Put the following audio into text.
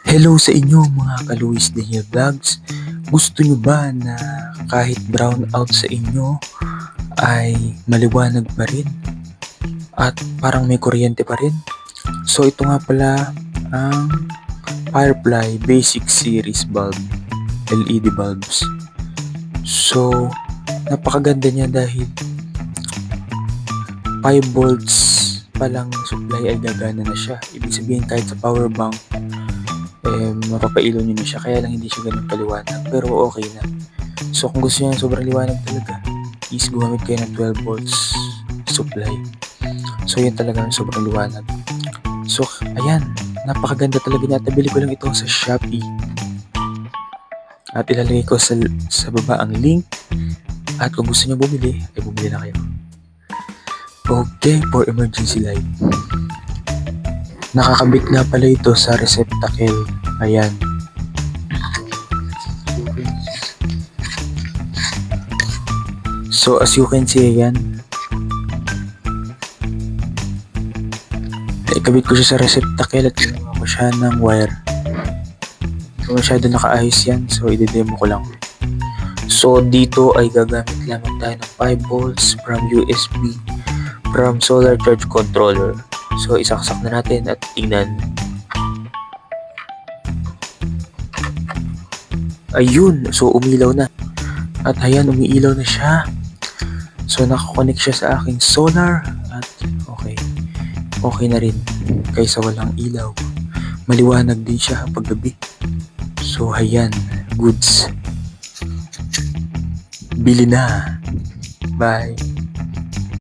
Hello sa inyo mga ka-Luis Daniel Vlogs. Gusto nyo ba na kahit brown out sa inyo ay maliwanag pa rin at parang may kuryente pa rin? So ito nga pala ang Firefly Basic Series Bulb, LED bulbs. So napakaganda niya dahil 5 volts pa lang supply ay gagana na siya. Ibig sabihin kahit sa power bank mapapailaw nyo na siya, kaya lang hindi siya ganun kaliwanag, pero okay na. So kung gusto nyo sobrang liwanag talaga, is gumamit kayo ng 12 volts supply. So yun talaga ang sobrang liwanag. So ayan, napakaganda talaga niya at nabili ko lang ito sa Shopee. At ilalagay ko sa baba ang link. At kung gusto nyo bumili, ay bumili na kayo. Okay, for emergency light. Nakakabit nga pala ito sa receptacle. Ayan. So as you can see, ayan. Ikabit ko siya sa receptacle at ginawa ko siya ng wire. So masyado nakaayos yan. So i-demo ko lang. So dito ay gagamit lamang tayo ng 5 volts from USB from solar charge controller. So isaksak na natin at tingnan. Ayun, so umilaw na. At ayan, umiilaw na siya. So nakakonect siya sa aking solar at okay. Okay na rin kaysa walang ilaw. Maliwanag din siya pag gabi. So ayan, goods. Bili na. Bye.